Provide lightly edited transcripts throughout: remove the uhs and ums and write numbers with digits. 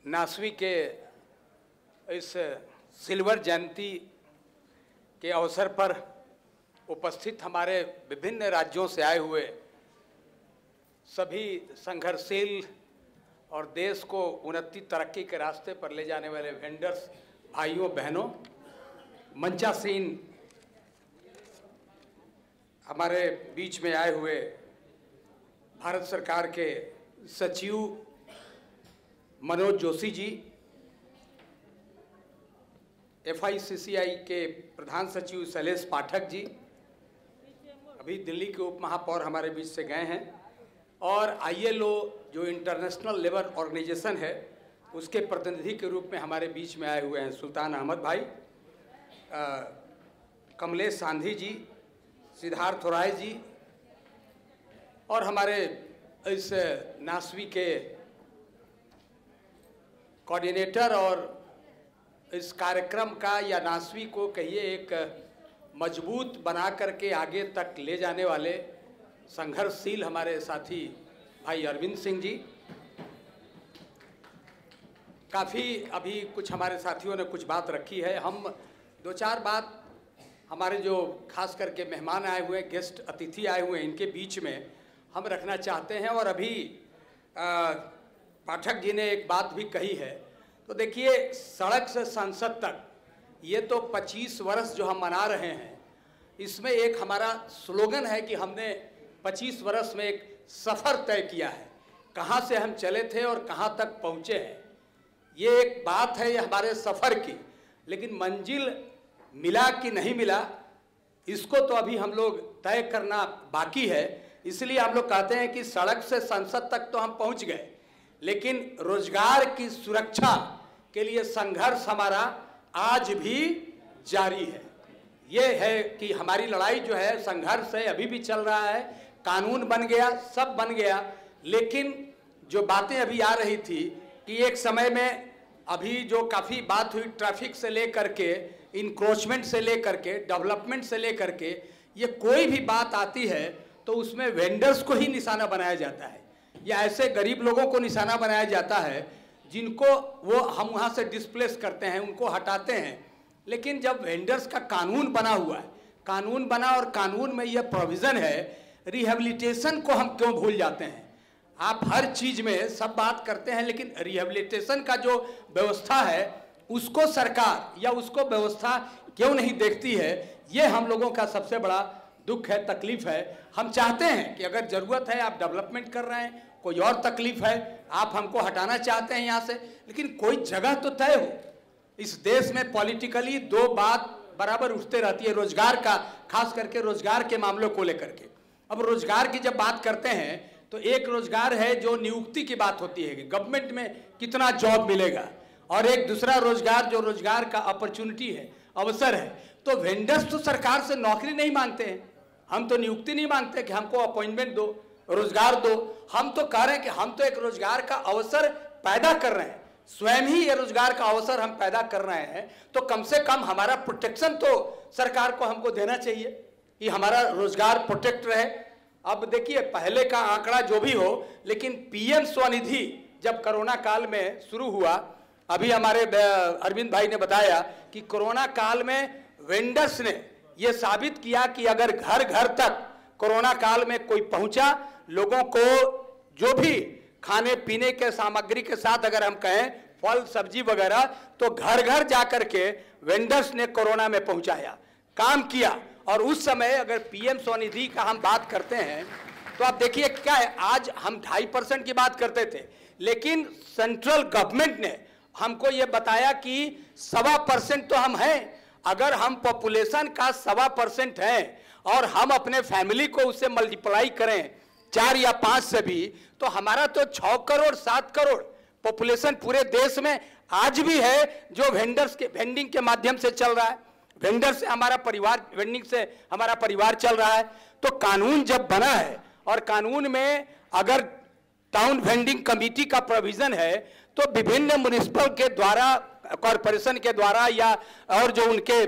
नासवी के इस सिल्वर जयंती के अवसर पर उपस्थित हमारे विभिन्न राज्यों से आए हुए सभी संघर्षशील और देश को उन्नति तरक्की के रास्ते पर ले जाने वाले वेंडर्स भाइयों बहनों, मंचासीन हमारे बीच में आए हुए भारत सरकार के सचिव मनोज जोशी जी, FICCI के प्रधान सचिव शैलेश पाठक जी, अभी दिल्ली के उप महापौर हमारे बीच से गए हैं, और ILO जो इंटरनेशनल लेबर ऑर्गेनाइजेशन है उसके प्रतिनिधि के रूप में हमारे बीच में आए हुए हैं सुल्तान अहमद भाई, कमलेश सांधी जी, सिद्धार्थ राय जी, और हमारे इस नासवी के कोऑर्डिनेटर और इस कार्यक्रम का या नासवी को कहिए एक मजबूत बना करके आगे तक ले जाने वाले संघर्षशील हमारे साथी भाई अरविंद सिंह जी। काफ़ी अभी कुछ हमारे साथियों ने कुछ बात रखी है, हम दो चार बात हमारे जो खास करके मेहमान आए हुए हैं, गेस्ट अतिथि आए हुए हैं, इनके बीच में हम रखना चाहते हैं। और अभी पाठक जी ने एक बात भी कही है, तो देखिए सड़क से संसद तक ये तो 25 वर्ष जो हम मना रहे हैं, इसमें एक हमारा स्लोगन है कि हमने 25 वर्ष में एक सफ़र तय किया है, कहाँ से हम चले थे और कहाँ तक पहुँचे हैं। ये एक बात है ये हमारे सफ़र की, लेकिन मंजिल मिला कि नहीं मिला इसको तो अभी हम लोग तय करना बाकी है। इसलिए हम लोग कहते हैं कि सड़क से संसद तक तो हम पहुँच गए, लेकिन रोजगार की सुरक्षा के लिए संघर्ष हमारा आज भी जारी है। ये है कि हमारी लड़ाई जो है, संघर्ष है, अभी भी चल रहा है। कानून बन गया, सब बन गया, लेकिन जो बातें अभी आ रही थी कि एक समय में अभी जो काफ़ी बात हुई ट्रैफिक से लेकर के, इंक्रोचमेंट से लेकर के, डेवलपमेंट से लेकर के, ये कोई भी बात आती है तो उसमें वेंडर्स को ही निशाना बनाया जाता है या ऐसे गरीब लोगों को निशाना बनाया जाता है जिनको वो हम वहाँ से डिस्प्लेस करते हैं, उनको हटाते हैं। लेकिन जब वेंडर्स का कानून बना हुआ है, कानून बना और कानून में यह प्रोविज़न है, रिहेबिलिटेशन को हम क्यों भूल जाते हैं? आप हर चीज़ में सब बात करते हैं, लेकिन रिहेबिलिटेशन का जो व्यवस्था है उसको सरकार या उसको व्यवस्था क्यों नहीं देखती है? ये हम लोगों का सबसे बड़ा दुख है, तकलीफ है। हम चाहते हैं कि अगर ज़रूरत है, आप डेवलपमेंट कर रहे हैं, कोई और तकलीफ है, आप हमको हटाना चाहते हैं यहाँ से, लेकिन कोई जगह तो तय हो। इस देश में पॉलिटिकली दो बात बराबर उठते रहती है, रोजगार का, खास करके रोजगार के मामलों को लेकर के। अब रोजगार की जब बात करते हैं तो एक रोजगार है जो नियुक्ति की बात होती है कि गवर्नमेंट में कितना जॉब मिलेगा, और एक दूसरा रोजगार जो रोजगार का अपॉर्चुनिटी है, अवसर है। तो वेंडर्स तो सरकार से नौकरी नहीं मांगते हैं, हम तो नियुक्ति नहीं मांगते कि हमको अपॉइंटमेंट दो, रोजगार दो। हम तो कह रहे हैं कि हम तो एक रोजगार का अवसर पैदा कर रहे हैं, स्वयं ही ये रोजगार का अवसर हम पैदा कर रहे हैं, तो कम से कम हमारा प्रोटेक्शन तो सरकार को हमको देना चाहिए कि हमारा रोजगार प्रोटेक्ट रहे। अब देखिए पहले का आंकड़ा जो भी हो, लेकिन PM स्वनिधि जब कोरोना काल में शुरू हुआ, अभी हमारे अरविंद भाई ने बताया कि कोरोना काल में वेंडर्स ने ये साबित किया कि अगर घर घर तक कोरोना काल में कोई पहुंचा, लोगों को जो भी खाने पीने के सामग्री के साथ अगर हम कहें फल सब्जी वगैरह, तो घर घर जाकर के वेंडर्स ने कोरोना में पहुंचाया, काम किया। और उस समय अगर PM स्वनिधि का हम बात करते हैं तो आप देखिए क्या है, आज हम 2.5% की बात करते थे, लेकिन सेंट्रल गवर्नमेंट ने हमको ये बताया कि 1.25% तो हम हैं। अगर हम पॉपुलेशन का 1.25% हैं और हम अपने फैमिली को उससे मल्टीप्लाई करें 4 या 5 से भी, तो हमारा तो 6 करोड़ 7 करोड़ पॉपुलेशन पूरे देश में आज भी है जो वेंडर्स के वेंडिंग के माध्यम से चल रहा है। वेंडर से हमारा परिवार, वेंडिंग से हमारा परिवार चल रहा है। तो कानून जब बना है और कानून में अगर टाउन वेंडिंग कमेटी का प्रोविजन है, तो विभिन्न म्युनिसिपल के द्वारा, कॉरपोरेशन के द्वारा या और जो उनके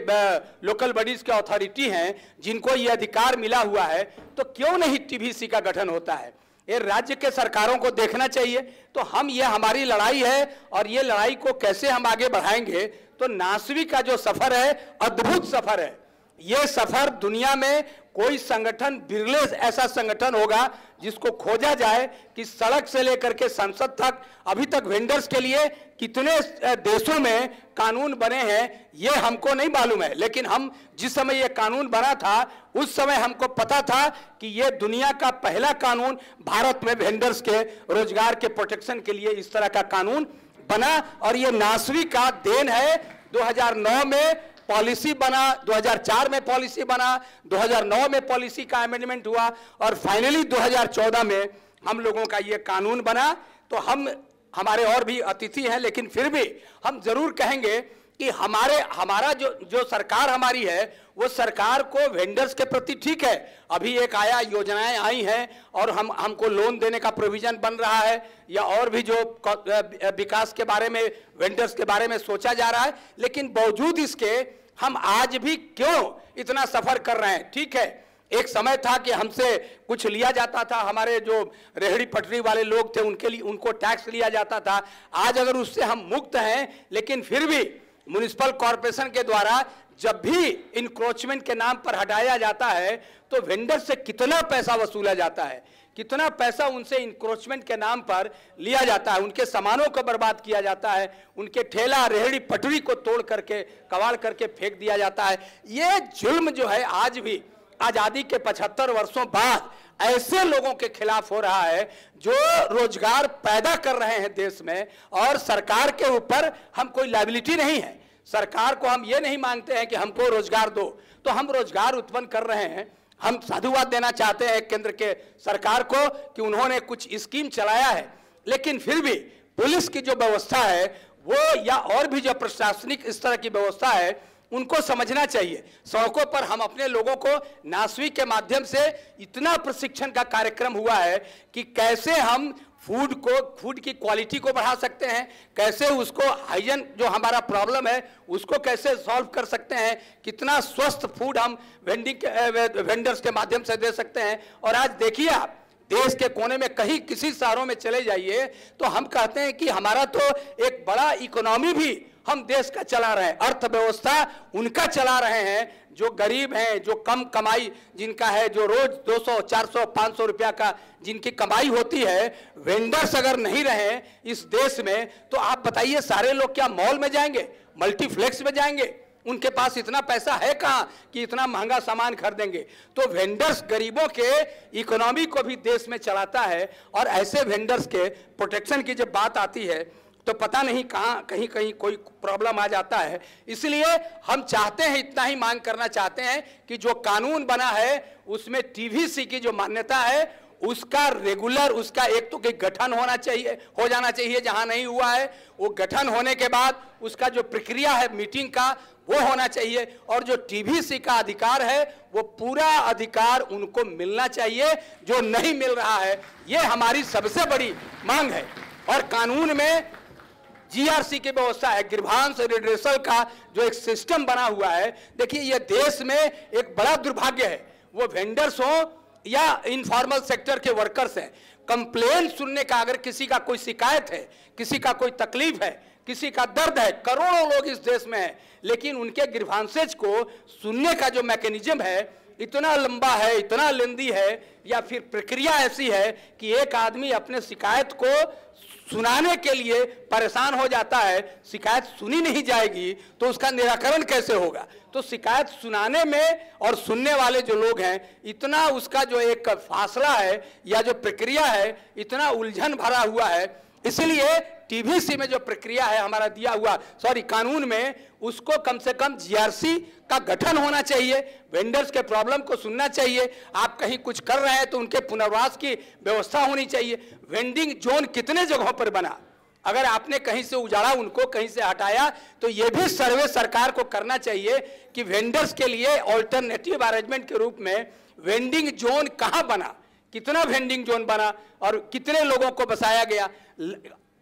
लोकल बॉडीज के अथॉरिटी हैं जिनको ये अधिकार मिला हुआ है, तो क्यों नहीं TVC का गठन होता है? ये राज्य के सरकारों को देखना चाहिए। तो हम ये हमारी लड़ाई है और ये लड़ाई को कैसे हम आगे बढ़ाएंगे। तो नासवी का जो सफर है अद्भुत सफर है। ये सफर दुनिया में कोई संगठन, बिरले ऐसा संगठन होगा जिसको खोजा जाए कि सड़क से लेकर के संसद तक अभी तक वेंडर्स के लिए कितने देशों में कानून बने हैं ये हमको नहीं मालूम है। लेकिन हम जिस समय ये कानून बना था उस समय हमको पता था कि ये दुनिया का पहला कानून भारत में वेंडर्स के रोजगार के प्रोटेक्शन के लिए इस तरह का कानून बना। और ये नासवी का देन है। 2009 में पॉलिसी बना, 2004 में पॉलिसी बना, 2009 में पॉलिसी का अमेंडमेंट हुआ और फाइनली 2014 में हम लोगों का ये कानून बना। तो हमारे और भी अतिथि हैं, लेकिन फिर भी हम जरूर कहेंगे कि हमारा जो सरकार हमारी है वो सरकार को वेंडर्स के प्रति ठीक है। अभी एक योजनाएं आई हैं और हमको लोन देने का प्रोविजन बन रहा है, या और भी जो विकास के बारे में, वेंडर्स के बारे में सोचा जा रहा है। लेकिन बावजूद इसके हम आज भी क्यों इतना सफर कर रहे हैं। ठीक है, एक समय था कि हमसे कुछ लिया जाता था, हमारे जो रेहड़ी पटरी वाले लोग थे उनके लिए उनको टैक्स लिया जाता था। आज अगर उससे हम मुक्त हैं, लेकिन फिर भी म्युनिसिपल कॉरपोरेशन के द्वारा जब भी इंक्रोचमेंट के नाम पर हटाया जाता है तो वेंडर से कितना पैसा वसूला जाता है, कितना पैसा उनसे इंक्रोचमेंट के नाम पर लिया जाता है, उनके सामानों को बर्बाद किया जाता है, उनके ठेला रेहड़ी पटरी को तोड़ करके कबाड़ करके फेंक दिया जाता है। ये जुल्म जो है आज भी आजादी के 75 वर्षों बाद ऐसे लोगों के खिलाफ हो रहा है जो रोजगार पैदा कर रहे हैं देश में। और सरकार के ऊपर हम कोई लायबिलिटी नहीं है। सरकार को हम ये नहीं मांगते हैं कि हमको रोजगार दो, तो हम रोजगार उत्पन्न कर रहे हैं। हम साधुवाद देना चाहते हैं केंद्र के सरकार को कि उन्होंने कुछ स्कीम चलाया है, लेकिन फिर भी पुलिस की जो व्यवस्था है वो, या और भी जो प्रशासनिक इस तरह की व्यवस्था है, उनको समझना चाहिए। सड़कों पर हम अपने लोगों को नासवी के माध्यम से इतना प्रशिक्षण का कार्यक्रम हुआ है कि कैसे हम फूड की क्वालिटी को बढ़ा सकते हैं, कैसे उसको हाइजीन जो हमारा प्रॉब्लम है उसको कैसे सॉल्व कर सकते हैं, कितना स्वस्थ फूड हम वेंडर्स के माध्यम से दे सकते हैं। और आज देखिए आप देश के कोने में कहीं किसी शहरों में चले जाइए तो हम कहते हैं कि हमारा तो एक बड़ा इकोनॉमी भी हम देश का चला रहे हैं, अर्थव्यवस्था उनका चला रहे हैं जो गरीब हैं, जो कम कमाई जिनका है, जो रोज 200, 400, 500 रुपया का जिनकी कमाई होती है। वेंडर्स अगर नहीं रहे इस देश में तो आप बताइए सारे लोग क्या मॉल में जाएंगे, मल्टीप्लेक्स में जाएंगे? उनके पास इतना पैसा है कहाँ कि इतना महंगा सामान खरीदेंगे। तो वेंडर्स गरीबों के इकोनॉमी को भी देश में चलाता है। और ऐसे वेंडर्स के प्रोटेक्शन की जब बात आती है तो पता नहीं कहाँ कहीं कोई प्रॉब्लम आ जाता है। इसलिए हम चाहते हैं, इतना ही मांग करना चाहते हैं कि जो कानून बना है उसमें टीवीसी की जो मान्यता है उसका रेगुलर, उसका एक तो गठन हो जाना चाहिए जहां नहीं हुआ है, वो गठन होने के बाद उसका जो प्रक्रिया है मीटिंग का वो होना चाहिए। और जो टीवीसी का अधिकार है वो पूरा अधिकार उनको मिलना चाहिए जो नहीं मिल रहा है। ये हमारी सबसे बड़ी मांग है। और कानून में जीआरसी की व्यवस्था है, ग्रीवांस रिड्रेसल का जो एक सिस्टम बना हुआ है। देखिए ये देश में एक बड़ा दुर्भाग्य है, वो वेंडर्स हो या इनफॉर्मल सेक्टर के वर्कर्स हैं, कंप्लेन सुनने का, अगर किसी का कोई शिकायत है, किसी का कोई तकलीफ है, किसी का दर्द है, करोड़ों लोग इस देश में हैं, लेकिन उनके ग्रीवांसेज को सुनने का जो मैकेनिज्म है इतना लंबा है, इतना लेंदी है, या फिर प्रक्रिया ऐसी है कि एक आदमी अपने शिकायत को सुनाने के लिए परेशान हो जाता है। शिकायत सुनी नहीं जाएगी तो उसका निराकरण कैसे होगा। तो शिकायत सुनाने में और सुनने वाले जो लोग हैं, इतना उसका जो एक फासला है या जो प्रक्रिया है इतना उलझन भरा हुआ है। इसलिए टीवीसी में जो प्रक्रिया है हमारा दिया हुआ कानून में, उसको कम से कम जीआरसी का गठन होना चाहिए, वेंडर्स के प्रॉब्लम को सुनना चाहिए। आप कहीं कुछ कर रहे हैं तो उनके पुनर्वास की व्यवस्था होनी चाहिए। वेंडिंग जोन कितने जगहों पर बना, अगर आपने कहीं से उजाड़ा, उनको कहीं से हटाया, तो ये भी सर्वे सरकार को करना चाहिए कि वेंडर्स के लिए ऑल्टरनेटिव अरेंजमेंट के रूप में वेंडिंग जोन कहाँ बना, कितना वेंडिंग जोन बना और कितने लोगों को बसाया गया।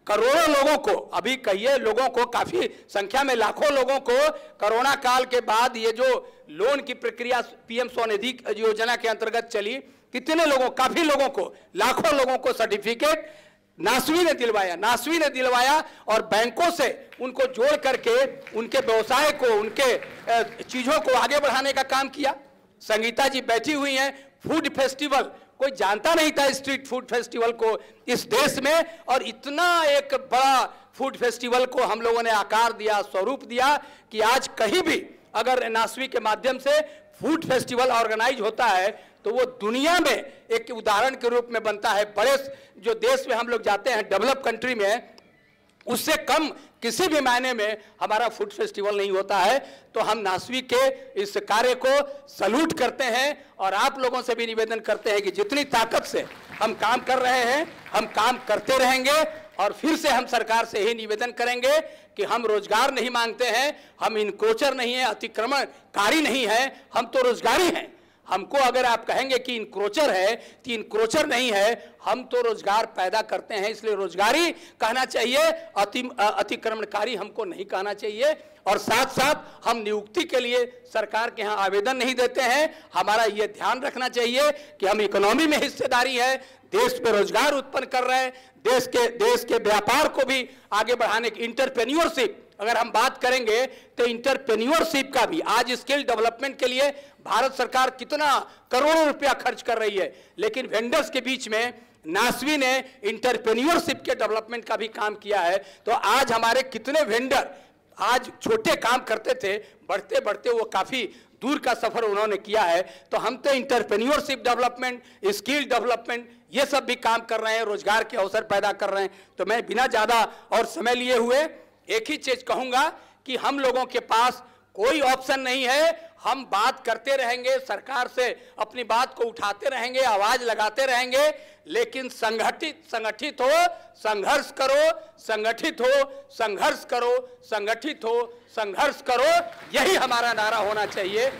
करोड़ों लोगों को, अभी कहिए लोगों को, काफी संख्या में लाखों लोगों को कोरोना काल के बाद ये जो लोन की प्रक्रिया पीएम स्वनिधि योजना के अंतर्गत चली, कितने लोगों, काफी लोगों को, लाखों लोगों को सर्टिफिकेट नासवी ने दिलवाया और बैंकों से उनको जोड़ करके उनके व्यवसाय को, उनके चीजों को आगे बढ़ाने का काम किया। संगीता जी बैठी हुई हैं, फूड फेस्टिवल, कोई जानता नहीं था स्ट्रीट फूड फेस्टिवल को इस देश में, और इतना एक बड़ा फूड फेस्टिवल को हम लोगों ने आकार दिया, स्वरूप दिया कि आज कहीं भी अगर नासवी के माध्यम से फूड फेस्टिवल ऑर्गेनाइज होता है तो वो दुनिया में एक उदाहरण के रूप में बनता है। बड़े जो देश में हम लोग जाते हैं, डेवलप कंट्री में, उससे कम किसी भी मायने में हमारा फूड फेस्टिवल नहीं होता है। तो हम नासवी के इस कार्य को सल्यूट करते हैं और आप लोगों से भी निवेदन करते हैं कि जितनी ताकत से हम काम कर रहे हैं, हम काम करते रहेंगे। और फिर से हम सरकार से यही निवेदन करेंगे कि हम रोजगार नहीं मांगते हैं, हम इनक्रोचर नहीं है, अतिक्रमणकारी नहीं है, हम तो रोजगारी हैं। हमको अगर आप कहेंगे कि इनक्रोचर है तो इनक्रोचर नहीं है, हम तो रोजगार पैदा करते हैं, इसलिए रोजगारी कहना चाहिए, अतिक्रमणकारी हमको नहीं कहना चाहिए। और साथ साथ हम नियुक्ति के लिए सरकार के यहाँ आवेदन नहीं देते हैं। हमारा ये ध्यान रखना चाहिए कि हम इकोनॉमी में हिस्सेदारी है, देश में रोजगार उत्पन्न कर रहे हैं, देश के व्यापार को भी आगे बढ़ाने की इंटरप्रेन्योरशिप, अगर हम बात करेंगे तो इंटरप्रेन्योरशिप का भी, आज स्किल डेवलपमेंट के लिए भारत सरकार कितना करोड़ों रुपया खर्च कर रही है, लेकिन वेंडर्स के बीच में नासवी ने इंटरप्रेन्योरशिप के डेवलपमेंट का भी काम किया है। तो आज हमारे कितने वेंडर आज छोटे काम करते थे, बढ़ते बढ़ते वो काफी दूर का सफर उन्होंने किया है। तो हम तो इंटरप्रेन्योरशिप डेवलपमेंट, स्किल डेवलपमेंट, ये सब भी काम कर रहे हैं, रोजगार के अवसर पैदा कर रहे हैं। तो मैं बिना ज्यादा और समय लिए हुए एक ही चीज कहूंगा कि हम लोगों के पास कोई ऑप्शन नहीं है, हम बात करते रहेंगे, सरकार से अपनी बात को उठाते रहेंगे, आवाज लगाते रहेंगे, लेकिन संगठित हो, संघर्ष करो, संगठित हो, संघर्ष करो, संगठित हो, संघर्ष करो, यही हमारा नारा होना चाहिए।